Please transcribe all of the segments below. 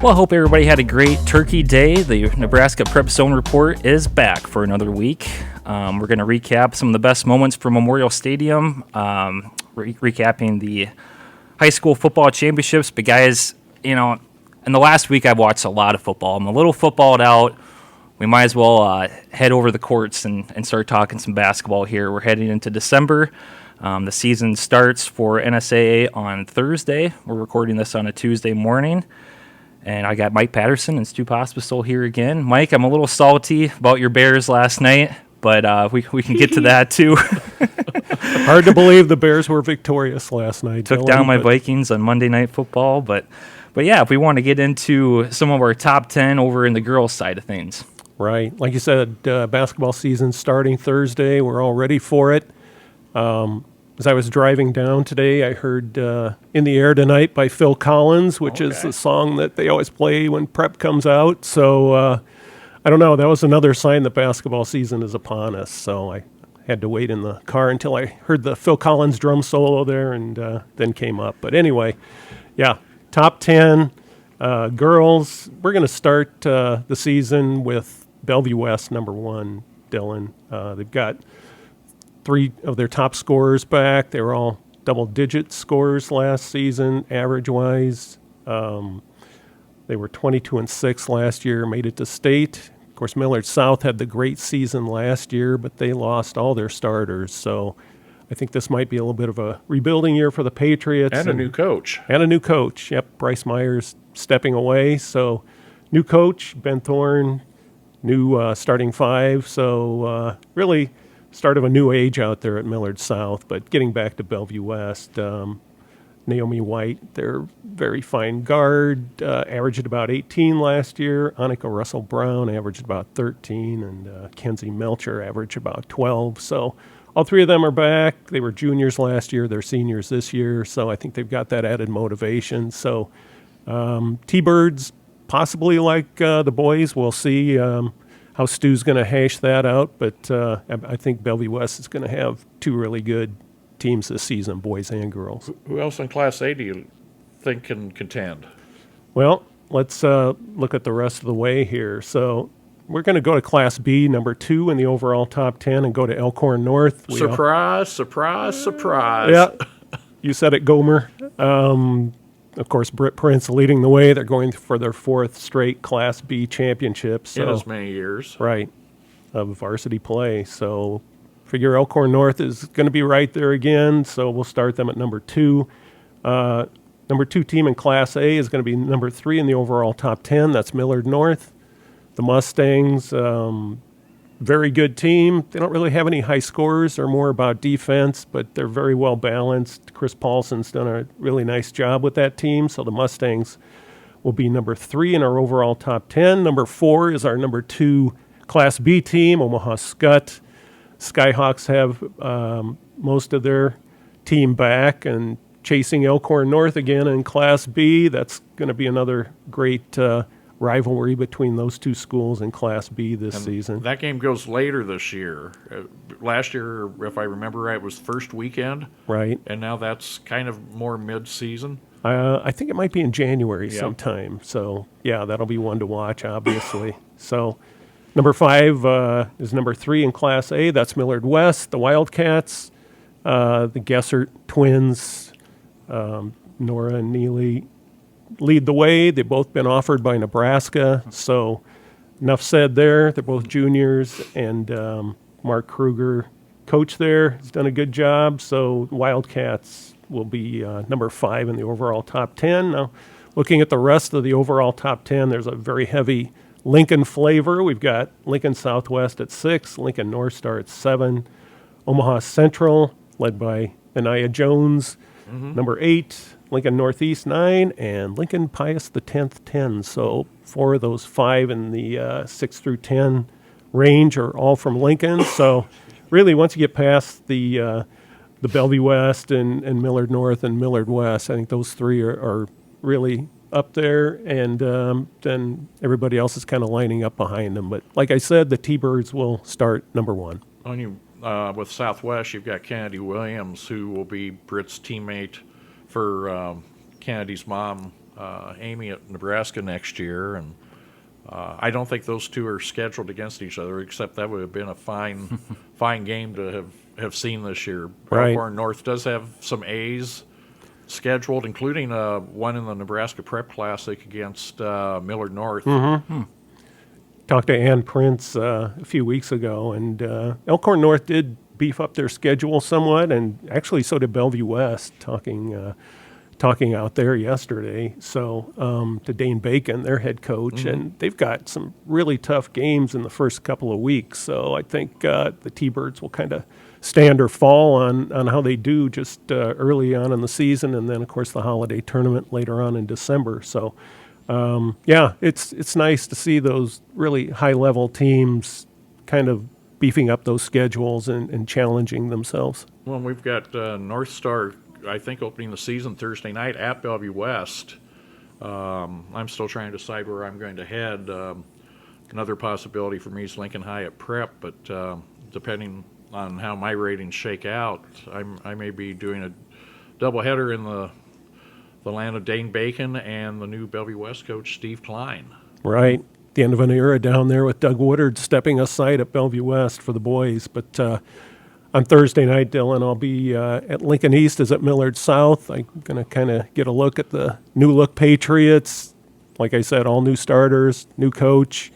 Well, I hope everybody had a great Turkey Day. The Nebraska Prep Zone Report is back for another week. We're going to recap some of the best moments from Memorial Stadium, recapping the high school football championships. But guys, in the last week I've watched a lot of football. I'm a little footballed out. We might as well head over the courts and start talking some basketball here. We're heading into December. The season starts for NSAA on Thursday. We're recording this on a Tuesday morning. And I got Mike Patterson and Stu Pospisil here again. Mike, I'm a little salty about your Bears last night, but we can get to that too. Hard to believe the Bears were victorious last night. Took down my Vikings on Monday Night Football, but yeah, if we want to get into some of our top 10 over in the girls' side of things. Right. Like you said, basketball season starting Thursday. We're all ready for it. As I was driving down today, I heard In the Air Tonight by Phil Collins, which is the song that they always play when prep comes out. So, I don't know. That was another sign that basketball season is upon us. So I had to wait in the car until I heard the Phil Collins drum solo there and then came up. But anyway, yeah, top 10 girls. We're going to start the season with Bellevue West, number 1, Dillon. They've got 3 of their top scorers back. They were all double-digit scorers last season, average-wise. They were 22-6 last year, made it to state. Of course, Millard South had the great season last year, but they lost all their starters. So I think this might be a little bit of a rebuilding year for the Patriots. And a new coach. And a new coach. Yep, Bryce Myers stepping away. So new coach, Ben Thorne, new starting 5. So really start of a new age out there at Millard South. But getting back to Bellevue West, Naomi White, their very fine guard, averaged about 18 last year. Annika Russell-Brown averaged about 13, and Kenzie Melcher averaged about 12. So all 3 of them are back. They were juniors last year. They're seniors this year. So I think they've got that added motivation. So T-Birds, possibly like the boys. We'll see how Stu's going to hash that out, but I think Bellevue West is going to have 2 really good teams this season, boys and girls. Who else in Class A do you think can contend? Well, let's look at the rest of the way here. So we're going to go to Class B, number 2 in the overall top 10, and go to Elkhorn North. Surprise. Yeah, you said it, Gomer. Of course, Britt Prince leading the way. They're going for their 4th straight Class B championship. So, in as many years. Right, of varsity play. So figure Elkhorn North is going to be right there again. So we'll start them at number 2. Number 2 team in Class A is going to be number 3 in the overall top 10. That's Millard North. The Mustangs, very good team. They don't really have any high scorers. They're more about defense, but they're very well balanced. Chris Paulson's done a really nice job with that team. So the Mustangs will be number 3 in our overall top 10. Number 4 is our number 2 Class B team, Omaha Skutt. Skyhawks have most of their team back and chasing Elkhorn North again in Class B. That's going to be another great rivalry between those 2 schools in Class B this season. That game goes later this year. Last year, if I remember right, was first weekend. Right. And now that's kind of more mid-season. I think it might be in January sometime. So, yeah, that'll be one to watch, obviously. So, number 5 is number 3 in Class A. That's Millard West, the Wildcats, the Gessert twins, Nora and Neely lead the way. They've both been offered by Nebraska. So enough said there. They're both juniors, and Mark Kruger, coach there, has done a good job. So Wildcats will be number 5 in the overall top 10. Now, looking at the rest of the overall top 10, there's a very heavy Lincoln flavor. We've got Lincoln Southwest at 6, Lincoln North Star at 7, Omaha Central, led by Anaya Jones, number 8, Lincoln Northeast 9, and Lincoln Pius X 10. So 4 of those 5 in the 6 through 10 range are all from Lincoln. So really, once you get past the Bellevue West and Millard North and Millard West, I think those 3 are really up there, and then everybody else is kind of lining up behind them. But like I said, the T-Birds will start number 1. With Southwest, you've got Kennedy Williams, who will be Britt's teammate for Kennedy's mom, Amy at Nebraska next year, and I don't think those two are scheduled against each other, except that would have been a fine game to have seen this year. Right. Elkhorn North does have some A's scheduled, including one in the Nebraska Prep Classic against Millard North. Talked to Ann Prince a few weeks ago, and Elkhorn North did beef up their schedule somewhat, and actually so did Bellevue West, talking out there yesterday. So to Dane Bacon, their head coach, and they've got some really tough games in the first couple of weeks. So I think the T-Birds will kind of stand or fall on how they do just early on in the season, and then, of course, the holiday tournament later on in December. So, it's nice to see those really high-level teams kind of beefing up those schedules and challenging themselves. Well, we've got North Star, I think, opening the season Thursday night at Bellevue West. I'm still trying to decide where I'm going to head. Another possibility for me is Lincoln High at Prep, but depending on how my ratings shake out, I may be doing a doubleheader in the land of Dane Bacon and the new Bellevue West coach, Steve Klein. Right. The end of an era down there with Doug Woodard stepping aside at Bellevue West for the boys. But on Thursday night, Dylan, I'll be at Lincoln East as at Millard South. I'm going to kind of get a look at the new-look Patriots. Like I said, all new starters, new coach,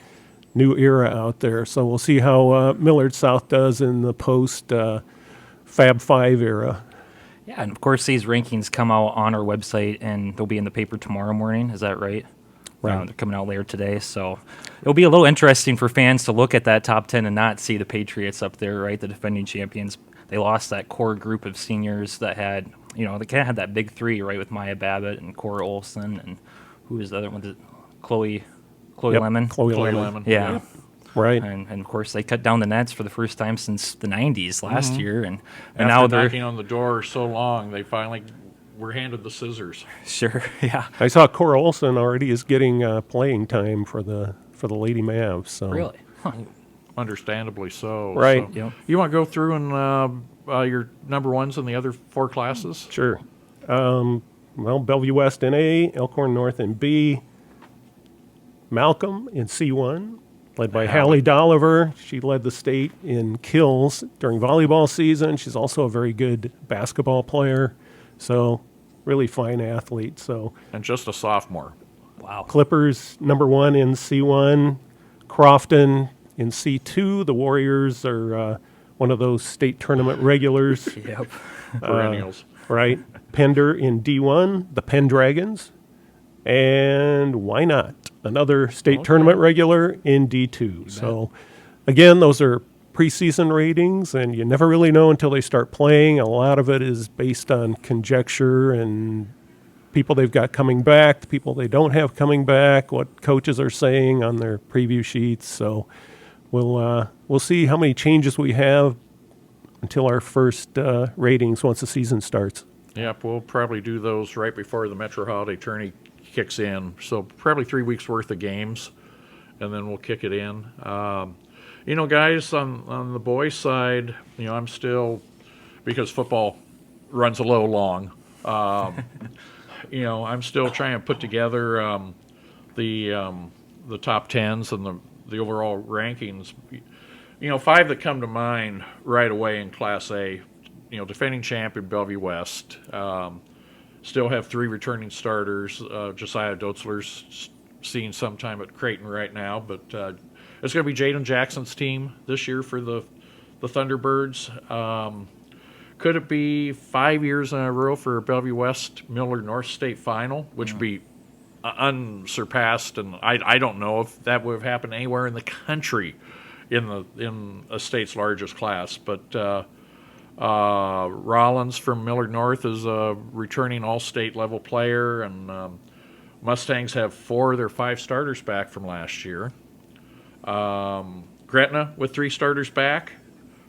new era out there. So we'll see how Millard South does in the post-Fab 5 era. Yeah, and of course these rankings come out on our website, and they'll be in the paper tomorrow morning. Is that right? Right. They're coming out later today, so it'll be a little interesting for fans to look at that top 10 and not see the Patriots up there, right? The defending champions. They lost that core group of seniors that had, they kind of had that big three, right, with Maya Babbitt and Cora Olson, and who was the other one? Chloe Lemon. Chloe Lemon. Yeah. Right. And of course they cut down the nets for the first time since the 90s last year, and After now they're knocking on the door so long, they finally were handed the scissors. sure. Yeah. I saw Cora Olson already is getting playing time for the Lady Mavs. So Really? Huh. Understandably so. Right. So, Yep. you want to go through and your number ones in the other four classes? Sure. Well, Bellevue West in A, Elkhorn North in B, Malcolm in C1, led by Hallie Dolliver. She led the state in kills during volleyball season. She's also a very good basketball player. So really fine athlete. So And just a sophomore. Wow. Clippers number 1 in C1, Crofton in C2. The Warriors are one of those state tournament regulars. Yep. Perennials. Right. Pender in D1, the Pendragons. And why not? Another state tournament regular in D2. So, again, those are preseason ratings, and you never really know until they start playing. A lot of it is based on conjecture and people they've got coming back, the people they don't have coming back, what coaches are saying on their preview sheets. So we'll see how many changes we have until our first ratings once the season starts. Yep, we'll probably do those right before the Metro Holiday Tourney kicks in. So probably 3 weeks worth of games, and then we'll kick it in. Guys, on the boys' side, I'm still, because football runs a little long, I'm still trying to put together the top tens and the overall rankings. 5 that come to mind right away in Class A. Defending champion Bellevue West. Still have 3 returning starters. Josiah Dotzler's seeing some time at Creighton right now, but it's going to be Jaden Jackson's team this year for the Thunderbirds. Could it be 5 years in a row for Bellevue West Millard North State Final, which would be unsurpassed, and I don't know if that would have happened anywhere in the country in a state's largest class, but Rollins from Millard North is a returning all-state level player, and Mustangs have 4 of their 5 starters back from last year. Gretna with 3 starters back,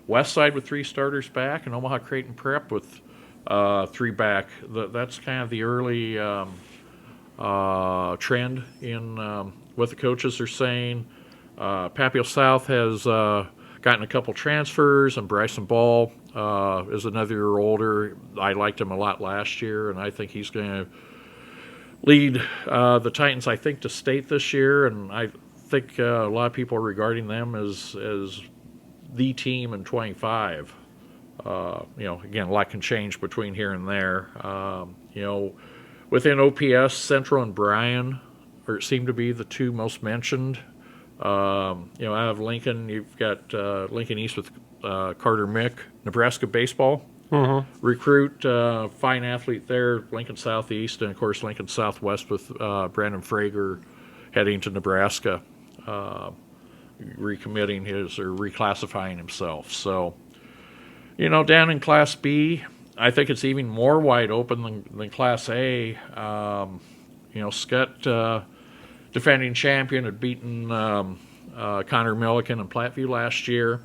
Westside with 3 starters back, and Omaha Creighton Prep with 3 back. That's kind of the early trend in what the coaches are saying. Papio South has gotten a couple transfers, and Bryson Ball is another year older. I liked him a lot last year, and I think he's going to lead the Titans, I think, to state this year, and I think a lot of people are regarding them as the team in 25. Again, a lot can change between here and there. Within OPS, Central and Bryan seem to be the two most mentioned. Out of Lincoln, you've got Lincoln East with Carter Mick, Nebraska baseball recruit, fine athlete there. Lincoln Southeast, and of course Lincoln Southwest with Brandon Frager heading to Nebraska, recommitting reclassifying himself. So, down in Class B, I think it's even more wide open than Class A. Scott, defending champion, had beaten Connor Milliken in Platteview last year.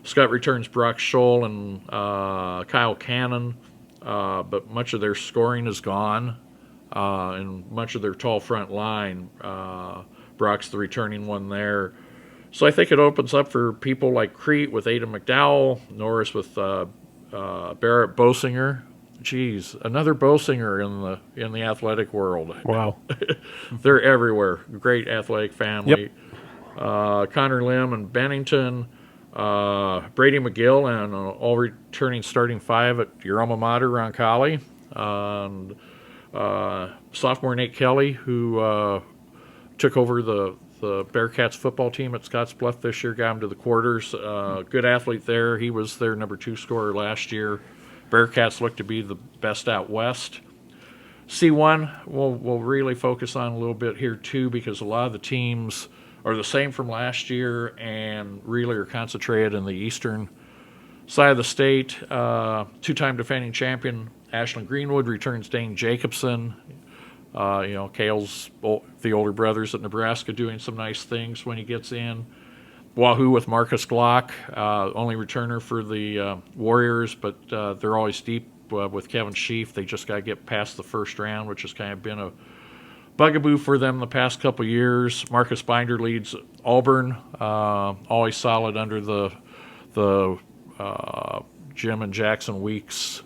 Scott returns Brock Scholl and Kyle Cannon, but much of their scoring is gone, and much of their tall front line. Brock's the returning one there. So I think it opens up for people like Crete with Ada McDowell, Norris with Barrett Bosinger. Geez, another Bosinger in the athletic world. Wow. They're everywhere. Great athletic family. Yep. Connor Lim and Bennington, Brady McGill, and all returning starting five at your alma mater, Roncalli. And sophomore Nate Kelly, who took over the Bearcats football team at Scottsbluff this year, got him to the quarters. Good athlete there. He was their number 2 scorer last year. Bearcats look to be the best out west. C1, we'll really focus on a little bit here too, because a lot of the teams are the same from last year and really are concentrated in the eastern side of the state. 2-time defending champion Ashland Greenwood returns Dane Jacobson. Kale's the older brothers at Nebraska doing some nice things when he gets in. Wahoo with Marcus Glock, only returner for the Warriors, but they're always deep with Kevin Sheaf. They just got to get past the first round, which has kind of been a bugaboo for them the past couple of years. Marcus Binder leads Auburn, always solid under the Jim and Jackson Weeks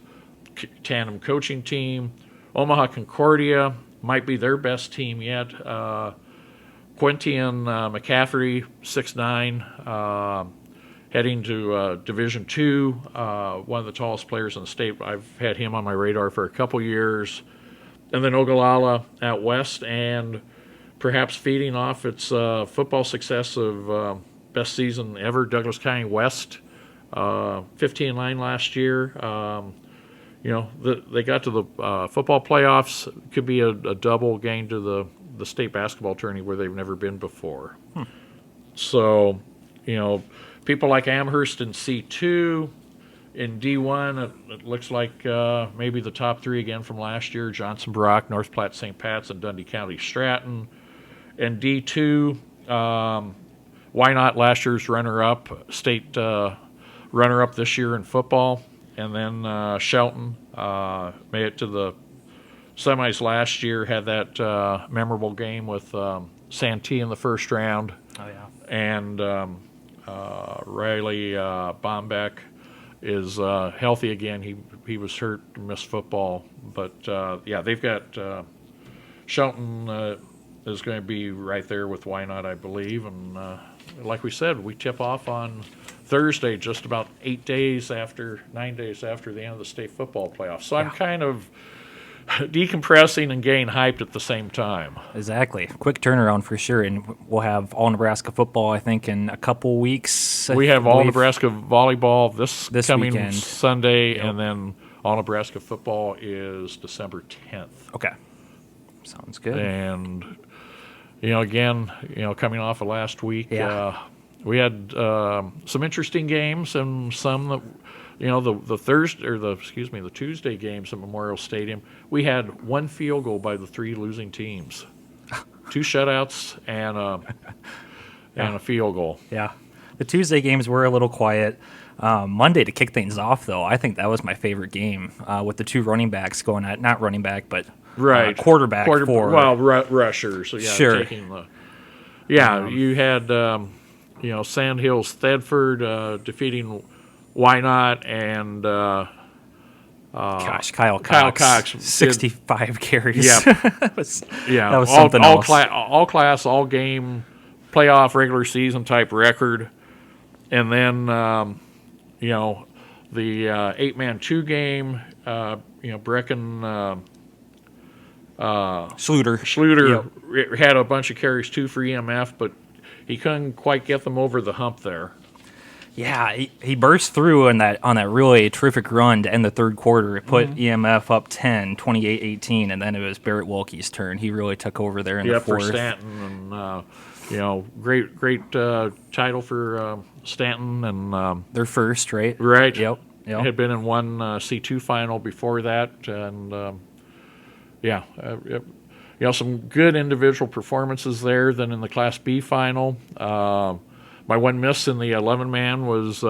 tandem coaching team. Omaha Concordia might be their best team yet. Quintian McCaffrey, 6'9", heading to Division II, one of the tallest players in the state. I've had him on my radar for a couple years. And then Ogallala out west, and perhaps feeding off its football success of best season ever, Douglas County West, 15-9 last year. They got to the football playoffs. Could be a double gain to the state basketball tourney where they've never been before. So, people like Amherst in C2. In D1, it looks like maybe the top 3 again from last year: Johnson Brock, North Platte St. Pat's, and Dundee County Stratton. In D2, why not last year's runner-up, state runner-up this year in football. And then Shelton made it to the semis last year, had that memorable game with Santee in the first round. Oh, yeah. And Riley Bombeck is healthy again. He was hurt, missed football. But, they've got Shelton is going to be right there with Wynot, I believe. And like we said, we tip off on Thursday, just about 9 days after the end of the state football playoffs. So I'm kind of decompressing and getting hyped at the same time. Exactly. Quick turnaround for sure. And we'll have all Nebraska football, I think, in a couple weeks. We have all Nebraska volleyball this coming weekend. Sunday, and then all Nebraska football is December 10th. Okay. Sounds good. And, again, coming off of last week, we had some interesting games and some that, the Tuesday games at Memorial Stadium, we had one field goal by the 3 losing teams, 2 shutouts and a field goal. Yeah, the Tuesday games were a little quiet. Monday, to kick things off, though, I think that was my favorite game with the 2 running backs going at, not running back, but quarterback for rushers. So, sure. You had Sandhills Thedford defeating Wynot, and Gosh, Kyle Cox did- 65 carries. Yeah. that was all, something all, else. all class, all game, playoff, regular season type record. And then, the 8-man 2 game, Brecken Schluter had a bunch of carries too for EMF, but he couldn't quite get them over the hump there. Yeah, he burst through on that really terrific run to end the third quarter. It put EMF up 10, 28-18, and then it was Barrett Wilkie's turn. He really took over there in the fourth. For Stanton, and great title for Stanton, and their first, right? Right. Yep. Had been in one C2 final before that, and some good individual performances there. Then in the Class B final, my one miss in the 11-man was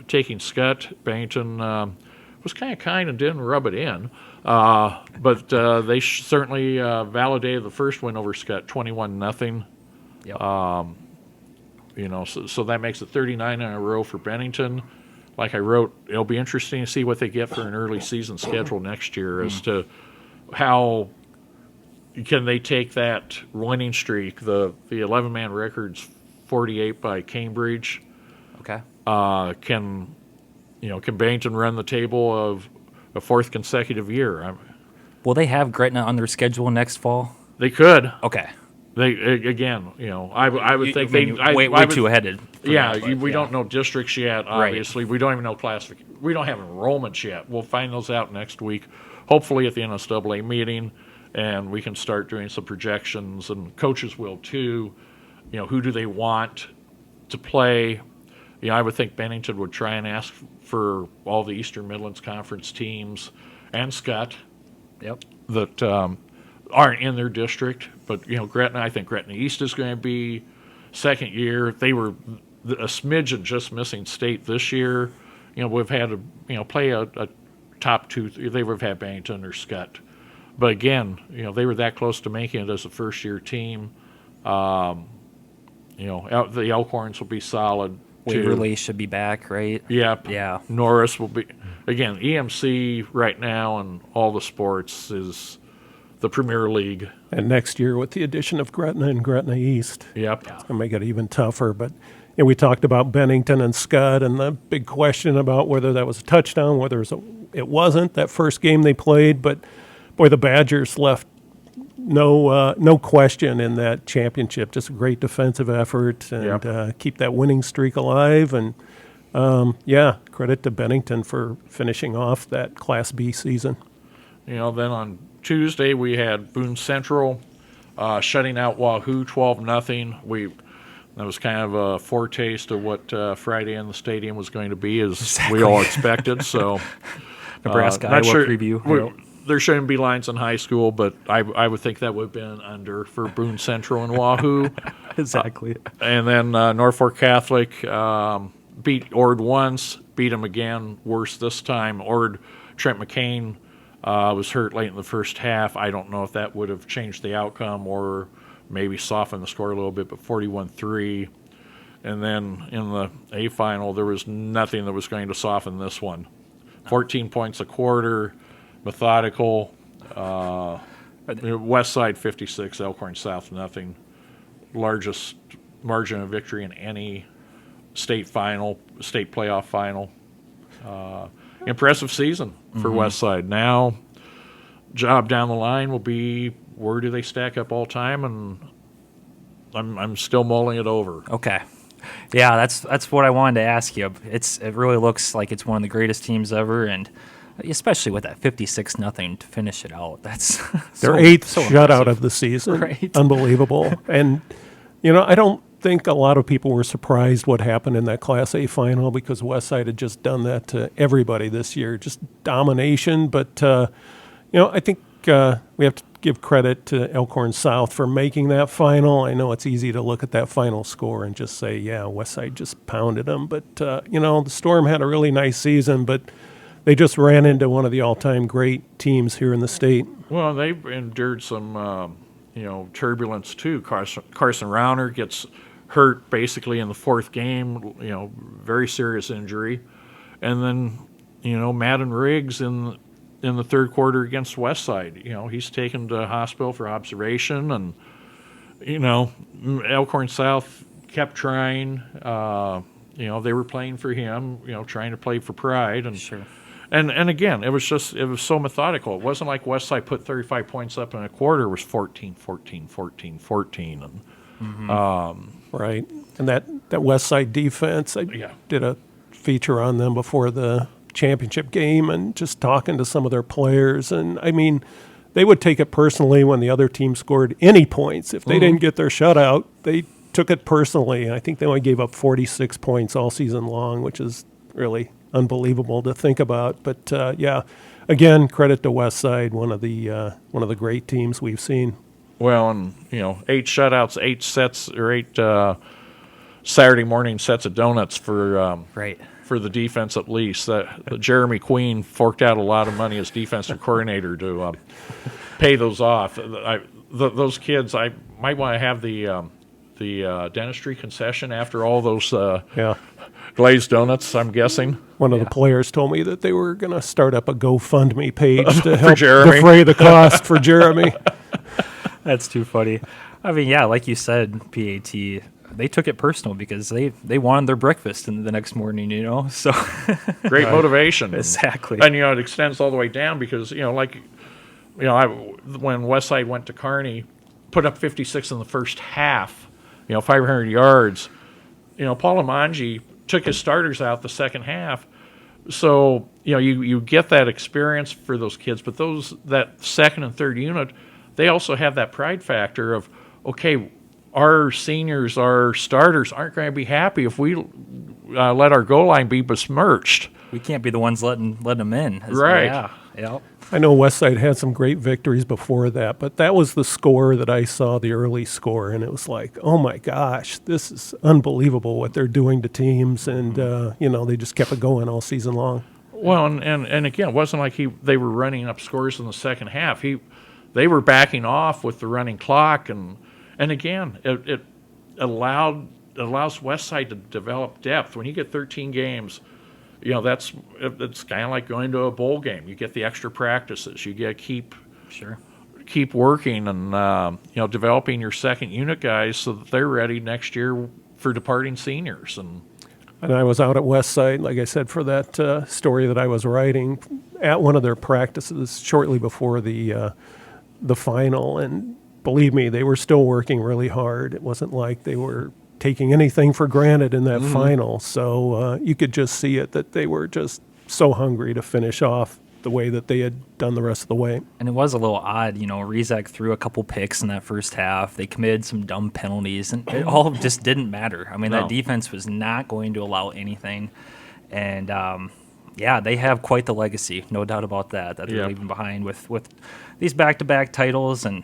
taking Scott. Bennington was kind and didn't rub it in, but they certainly validated the first win over Scott, 21-0. Yep. So that makes it 39 in a row for Bennington. Like I wrote, it'll be interesting to see what they get for an early season schedule next year as to how can they take that winning streak. The 11-man record's 48 by Cambridge. Okay. Can Bennington run the table of a fourth consecutive year? Will they have Gretna on their schedule next fall? They could. Okay. They again, I would think they way too headed. We don't know districts yet. Obviously, we don't even know classification. We don't have enrollments yet. We'll find those out next week, hopefully at the NSAA meeting, and we can start doing some projections. And coaches will too. Who do they want to play? I would think Bennington would try and ask for all the Eastern Midlands Conference teams and Scott. Yep. That aren't in their district, but Gretna. I think Gretna East is going to be second year. They were a smidgen just missing state this year. We've had to play a top two. They would have had Bennington or Scott, but again, they were that close to making it as a first year team. The Elkhorns will be solid. Waverly should be back, right? Yep. Yeah. Norris will be again. EMC right now and all the sports is the Premier League. And next year with the addition of Gretna and Gretna East. Yep. It's going to make it even tougher. But we talked about Bennington and Scott and the big question about whether that was a touchdown, whether it wasn't, that first game they played. But, boy, the Badgers left no question in that championship. Just a great defensive effort and keep that winning streak alive. And, credit to Bennington for finishing off that Class B season. Then on Tuesday, we had Boone Central shutting out Wahoo 12-0. That was kind of a foretaste of what Friday in the stadium was going to be, as we all expected. So, Nebraska Iowa preview. There shouldn't be lines in high school, but I would think that would have been under for Boone Central and Wahoo. Exactly. And then Norfolk Catholic beat Ord once, beat them again, worse this time. Trent McCain was hurt late in the first half. I don't know if that would have changed the outcome or maybe softened the score a little bit, but 41-3. And then in the A final, there was nothing that was going to soften this one. 14 points a quarter, methodical. West Side 56, Elkhorn South nothing. Largest margin of victory in any state playoff final. Impressive season for West Side. Now, job down the line will be where do they stack up all time, and I'm still mulling it over. Okay, yeah, that's what I wanted to ask you. It really looks like it's one of the greatest teams ever, and especially with that 56-0 to finish it out. That's their eighth shutout of the season. Right. Unbelievable. And I don't think a lot of people were surprised what happened in that Class A final because Westside had just done that to everybody this year, just domination. But, I think we have to give credit to Elkhorn South for making that final. I know it's easy to look at that final score and just say, yeah, Westside just pounded them. But, the Storm had a really nice season, but they just ran into one of the all-time great teams here in the state. Well, they've endured some, turbulence too. Carson Rauner gets hurt basically in the fourth game, very serious injury. And then, Madden Riggs in in the third quarter against Westside. He's taken to the hospital for observation, and Elkhorn South kept trying. They were playing for him. Trying to play for pride, and Sure. And again, it was so methodical. It wasn't like Westside put 35 points up in a quarter. It was 14, 14, 14, 14, and Right. And that Westside defense, I did a feature on them before the championship game and just talking to some of their players. And, I mean, they would take it personally when the other team scored any points. If they didn't get their shutout, they took it personally. I think they only gave up 46 points all season long, which is really unbelievable to think about. But, again, credit to Westside, one of the great teams we've seen. Well, and 8 shutouts, 8 sets, or 8 Saturday morning sets of donuts for Right. for the defense at least. Jeremy Queen forked out a lot of money as defensive coordinator to pay those off. Those kids, I might want to have the dentistry concession after all those glazed donuts, I'm guessing. One of the players told me that they were going to start up a GoFundMe page to help Jeremy. defray the cost for Jeremy. That's too funny. I mean, yeah, like you said, PAT, they took it personal because they wanted their breakfast the next morning, So Great motivation. Exactly. And it extends all the way down because when Westside went to Kearney, put up 56 in the first half, 500 yards. Paul Amanji took his starters out the second half. So, you get that experience for those kids, but that second and third unit, they also have that pride factor of, okay, our seniors, our starters aren't going to be happy if we let our goal line be besmirched. We can't be the ones letting them in. Right. Yeah. I know Westside had some great victories before that, but that was the score that I saw, the early score, and it was like, oh my gosh, this is unbelievable what they're doing to teams, and they just kept it going all season long. Well, and again, it wasn't like they were running up scores in the second half. They were backing off with the running clock, and again, it allows Westside to develop depth. When you get 13 games, it's kind of like going to a bowl game. You get the extra practices. You get keep working and developing your second unit guys so that they're ready next year for departing seniors. And I was out at Westside, like I said, for that story that I was writing at one of their practices shortly before the final, and believe me, they were still working really hard. It wasn't like they were taking anything for granted in that final. So you could just see it that they were just so hungry to finish off the way that they had done the rest of the way. And it was a little odd, Rizak threw a couple picks in that first half. They committed some dumb penalties, and it all just didn't matter. I mean, that defense was not going to allow anything. And, they have quite the legacy, no doubt about that they're leaving behind with these back-to-back titles. And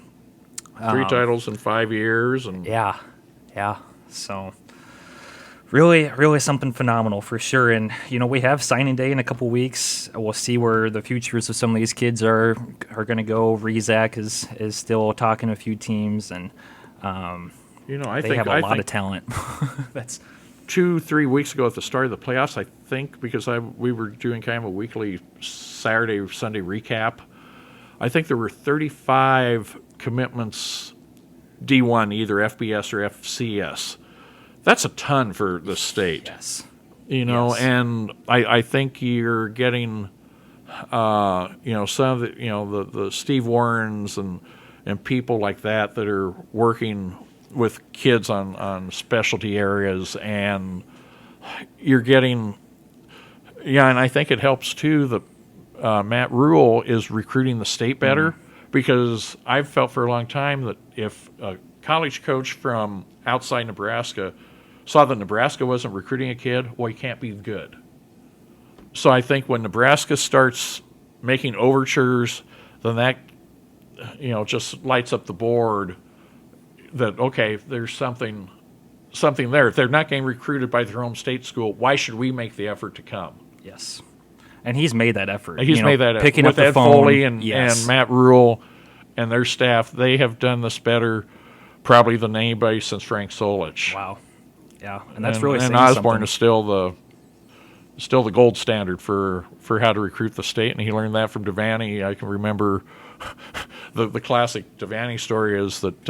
3 titles in 5 years. And Yeah. So really, really something phenomenal for sure. And, we have signing day in a couple weeks. We'll see where the futures of some of these kids are going to go. Rizak is still talking to a few teams, and I they think have a lot of talent. That's 2-3 weeks ago at the start of the playoffs, I think, because we were doing kind of a weekly Saturday or Sunday recap. I think there were 35 commitments D1, either FBS or FCS. That's a ton for the state. yes. And I think you're getting, some of the Steve Warrens and people like that are working with kids on specialty areas, and you're getting, and I think it helps too that Matt Rule is recruiting the state better, because I've felt for a long time that if a college coach from outside Nebraska saw that Nebraska wasn't recruiting a kid, well, he can't be good. So I think when Nebraska starts making overtures, then that, just lights up the board that, okay, there's something there. If they're not getting recruited by their home state school, why should we make the effort to come? Yes. And he's made that effort. He's made that effort. Picking With up the Ed phone. Foley and Yes. Matt Rule and their staff, they have done this better probably than anybody since Frank Solich. Wow. Yeah. And that's really and saying Osborne something. is still still the gold standard for how to recruit the state, and he learned that from Devaney. I can remember the classic Devaney story is that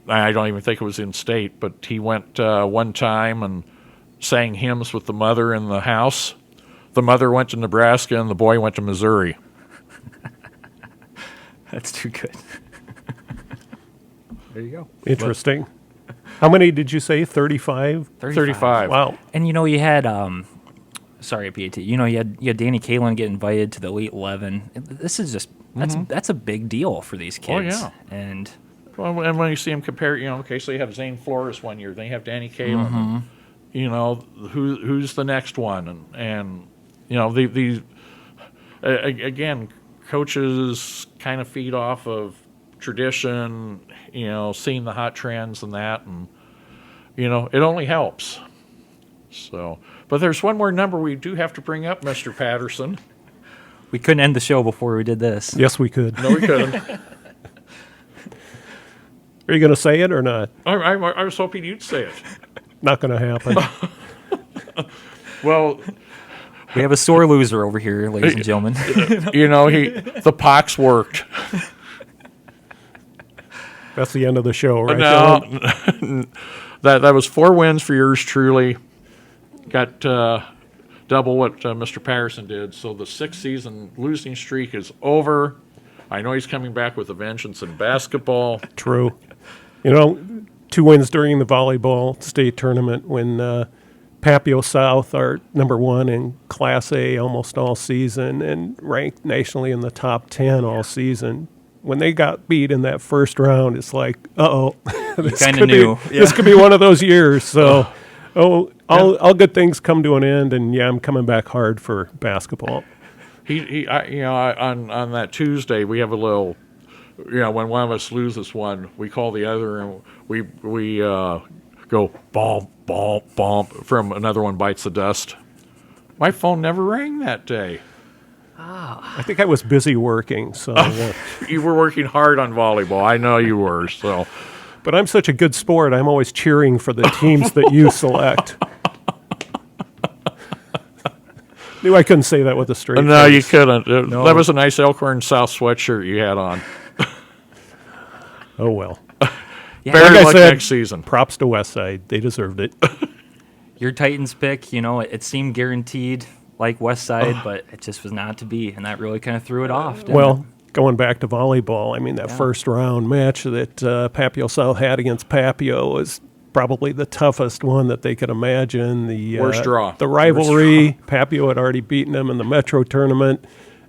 I don't even think it was in state, but he went one time and sang hymns with the mother in the house. The mother went to Nebraska, and the boy went to Missouri. That's too good. There you go. Interesting. How many did you say? 35? 35. Wow. And you had sorry, PAT. You had Danny Kalin get invited to the Elite 11. This is just that's a big deal for these kids. Oh, yeah. And And when you see him compare, so you have Zane Flores one year, then you have Danny Kalin. Who's the next one? And these again, coaches kind of feed off of tradition, seeing the hot trends and that, and it only helps. So, but there's one more number we do have to bring up, Mr. Patterson. we couldn't end the show before we did this. Yes, we could. No, we couldn't. Are you going to say it or not? I was hoping you'd say it. Not going to happen. Well, We have a sore loser over here, ladies and gentlemen. the pox worked. That's the end of the show, right? No, that was 4 wins for yours truly. Got double what Mr. Patterson did. So the 6-season losing streak is over. I know he's coming back with a vengeance in basketball. True. 2 wins during the volleyball state tournament when Papio South are number 1 in Class A almost all season and ranked nationally in the top 10 all season. When they got beat in that first round, it's like, uh-oh. This kind of knew. This could be one of those years. So, all good things come to an end, and, I'm coming back hard for basketball. On that Tuesday, we have a little, when one of us loses one, we call the other, and we go, bomb, bomb, bomb, from another one bites the dust. My phone never rang that day. I think I was busy working, so. You were working hard on volleyball. I know you were, so. But I'm such a good sport, I'm always cheering for the teams that you select. Knew I couldn't say that with a straight No, face. you couldn't. That was a nice Elkhorn South sweatshirt you had on. Oh, well. Yeah, Better Like I luck said, next season. Props to Westside. They deserved it. your Titans pick, it seemed guaranteed like West Side, but it just was not to be, and that really kind of threw it off. didn't Well, going back to volleyball, that first round match that Papio South had against Papio was probably the toughest one that they could imagine. The Worst draw. The rivalry. Papio had already beaten them in the Metro tournament.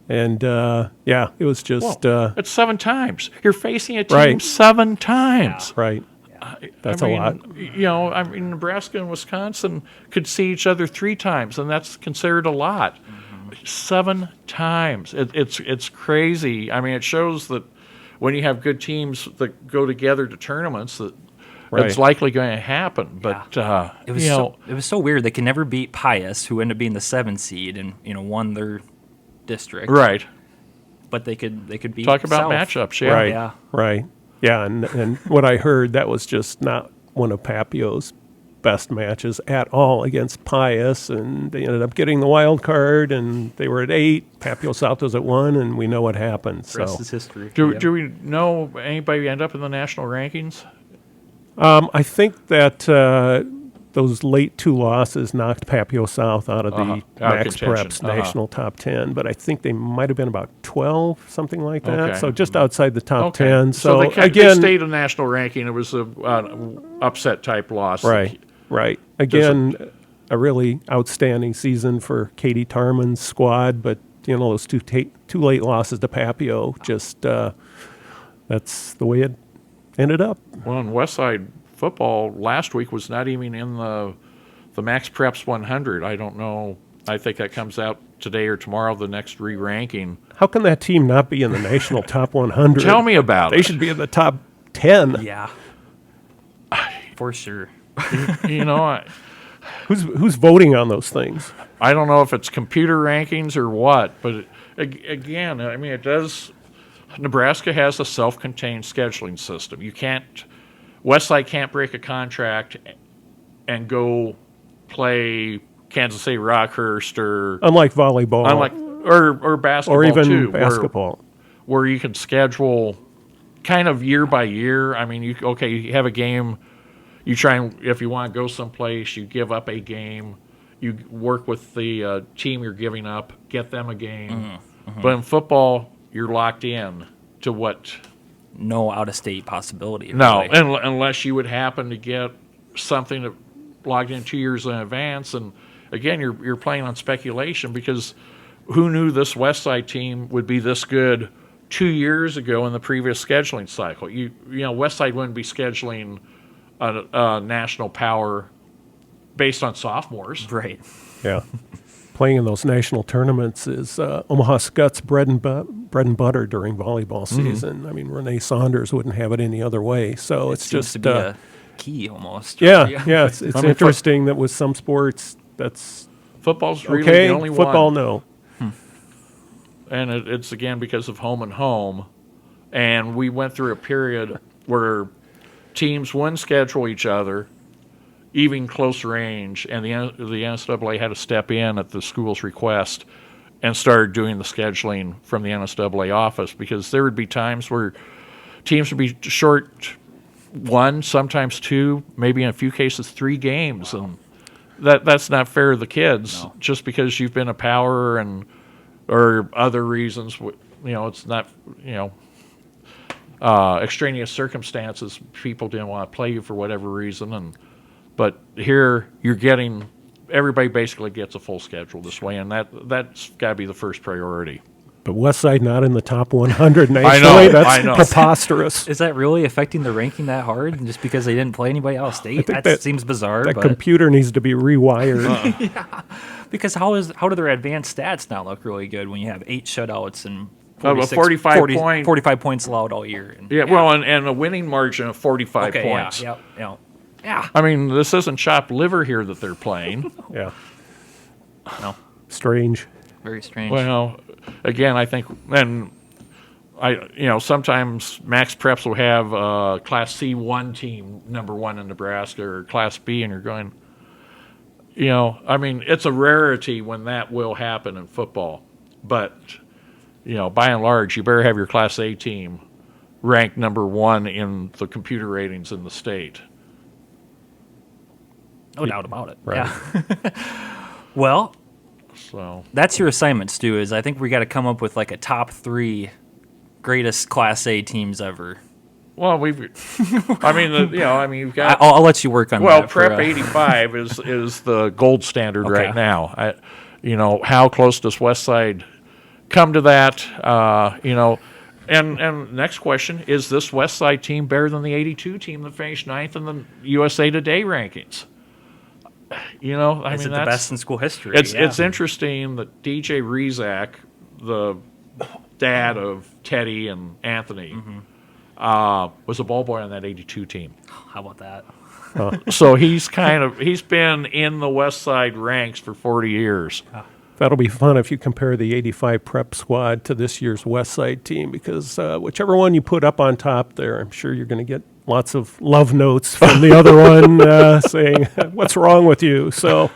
And, it was just... It's 7 times. You're facing a team Right. 7 times. right. That's a lot. Nebraska and Wisconsin could see each other 3 times, and that's considered a lot. 7 times. It's crazy. It shows that when you have good teams that go together to tournaments, that it's likely going to happen. But it was it was so weird. They can never beat Pius, who ended up being the 7th seed and won their district. right. But they could beat Talk about South. matchups. Yeah. Right. Yeah. Right. Yeah, and what I heard, that was just not one of Papio's best matches at all against Pius, and they ended up getting the wild card, and they were at 8. Papio South was at 1, and we know what happened. The rest So is history. Do we know anybody end up in the national rankings? I think that those late 2 losses knocked Papio South out of the Out of Max contention. Preps national top 10, but I think they might have been about 12, something like that. Okay. So just outside the top 10. So they again, stayed in national ranking. It was an upset type loss. Right. Again, a really outstanding season for Katie Tarman's squad, but those two late losses to Papio, just that's the way it ended up. Well, in Westside football last week was not even in the Max Preps 100. I don't know. I think that comes out today or tomorrow, the next re-ranking. How can that team not be in the national top 100? Tell me about They it. should be in the top 10. Yeah. For sure. Who's voting on those things? I don't know if it's computer rankings or what, but again, it does. Nebraska has a self-contained scheduling system. Westside can't break a contract and go play Kansas City Rockhurst or Unlike volleyball. or basketball or even too, basketball. where you can schedule kind of year by year. I mean, you have a game, you try and if you want to go someplace, you give up a game, you work with the team you're giving up, get them a game. But in football, you're locked in to what. No out-of-state possibility. No, Really. unless you would happen to get something that logged in 2 years in advance, and again, you're playing on speculation because who knew this West Side team would be this good 2 years ago in the previous scheduling cycle? You know, West Side wouldn't be scheduling a national power based on sophomores, Right. Yeah. Playing in those national tournaments is Omaha Scott's bread and butter during volleyball season. I mean, Renee Saunders wouldn't have it any other way. So it's Seems just to be a key almost. yeah. It's I mean, interesting that with some sports that's football's really okay. the only Football, one. no. And it's again because of home and home. And we went through a period where teams wouldn't schedule each other, even close range, and the NCAA had to step in at the school's request and started doing the scheduling from the NCAA office because there would be times where teams would be short one, sometimes two, maybe in a few cases 3 games, and that's not fair to the kids just because you've been a power and or other reasons. You know, it's not extraneous circumstances. People didn't want to play you for whatever reason, but here you're getting everybody basically gets a full schedule this way, and that's got to be the first priority. But West Side not in the top 100 nationally. I know. That's preposterous. Is that really affecting the ranking that hard just because they didn't play anybody out of state? That seems bizarre. That but computer needs to be rewired. because how do their advanced stats not look really good when you have 8 shutouts and 45 points allowed all year? And, Well, and a winning margin of 45 okay, points. Yeah. I mean, this isn't chopped liver here that they're playing. Yeah. No, Strange. very strange. Well, again, I think, and sometimes Max Preps will have Class C1 team number 1 in Nebraska or Class B, and you're going, I mean, it's a rarity when that will happen in football. But, by and large, you better have your Class A team ranked number 1 in the computer ratings in the state. No doubt about it. Right. Yeah. Well, So that's your assignment, Stu, is I think we got to come up with like a top 3 greatest Class A teams ever. well, you've got. I'll let you work on Well, that. Prep 85 is the gold standard Okay. right now. How close does West Side come to that? And next question, is this West Side team better than the 82 team that finished 9th in the USA Today rankings? Is it the best in school history? It's interesting that DJ Rezak, the dad of Teddy and Anthony, was a ball boy on that 82 team. How about that? So he's been in the West Side ranks for 40 years. That'll be fun if you compare the 85 prep squad to this year's West Side team, because whichever one you put up on top there, I'm sure you're going to get lots of love notes from the other one saying, what's wrong with you? So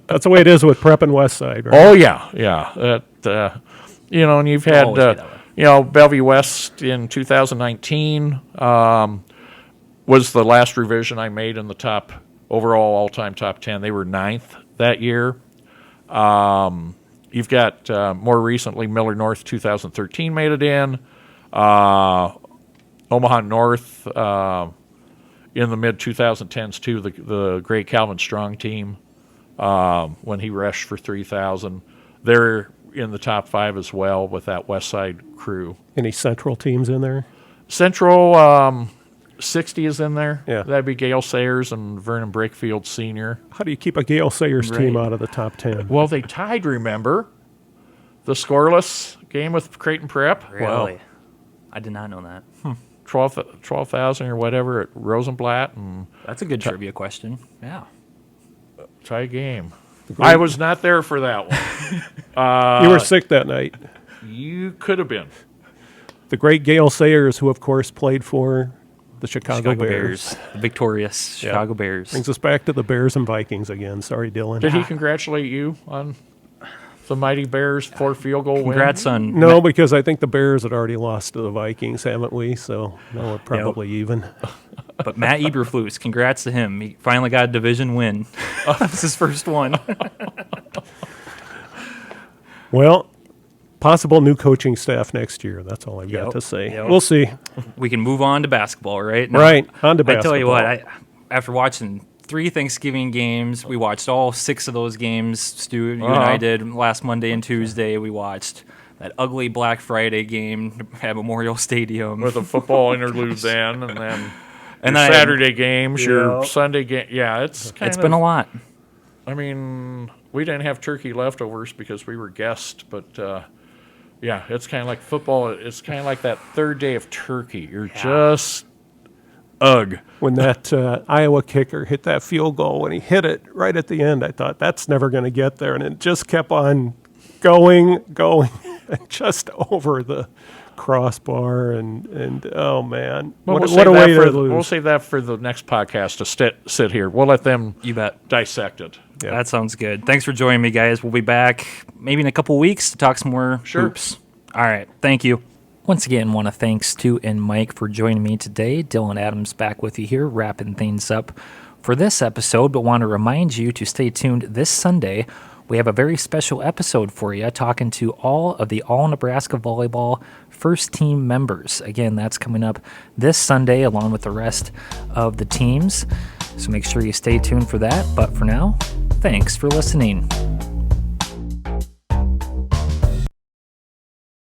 that's the way it is with Prep and West Side, right? Oh, yeah. And you've had, always be that way. Bellevue West in 2019 was the last revision I made in the top overall all-time top 10. They were 9th that year. You've got more recently Miller North 2013 made it in. Omaha North in the mid-2010s too, the great Calvin Strong team when he rushed for 3,000. They're in the top 5 as well with that West Side crew. Any Central teams in there? Central 60 is in there. Yeah. That'd be Gail Sayers and Vernon Brakefield Sr. How do you keep a Gail Sayers team Right. out of the top 10? Well, they tied, remember? The scoreless game with Creighton Prep. Really? Well, I did not know that. 12,000 or whatever at Rosenblatt and That's a good trivia question. Yeah. tie game. I was not there for that one. You were sick that night. You could have been. The great Gail Sayers, who, of course, played for the Chicago Bears. The victorious Chicago Bears. Brings us back to the Bears and Vikings again. Sorry, Dylan. Did he congratulate you on the mighty Bears 4 field goal win? Congrats on No, because I think the Bears had already lost to the Vikings, haven't we? So now we're probably even. But Matt Eberflus, congrats to him. He finally got a division win. That's his first one. Well, possible new coaching staff next year. That's all I've got to say. Yep. We'll see. We can move on to basketball, right? Now, Right, on to basketball. I tell you what, after watching 3 Thanksgiving games, we watched all 6 of those games. Stu, you and I did last Monday and Tuesday. We watched that ugly Black Friday game at Memorial Stadium. With a football interlude then, and then And your then Saturday games, your Sunday game. Yeah, it's been a lot. I mean, we didn't have turkey leftovers because we were guests, but yeah, it's kind of like football. It's kind of like that third day of turkey. You're just ugh. When that Iowa kicker hit that field goal, when he hit it right at the end, I thought, that's never going to get there. And it just kept on going, just over the crossbar. And oh, man. Well, what a way to lose. We'll save that for the next podcast to sit here. We'll let them dissect it. Yeah. That sounds good. Thanks for joining me, guys. We'll be back maybe in a couple weeks to talk some more hoops. All right. Thank you. Once again, want to thank Stu and Mike for joining me today. Dillon Adams back with you here, wrapping things up for this episode, but want to remind you to stay tuned this Sunday. We have a very special episode for you, talking to all of the All-Nebraska Volleyball first team members. Again, that's coming up this Sunday along with the rest of the teams. So make sure you stay tuned for that. But for now, thanks for listening.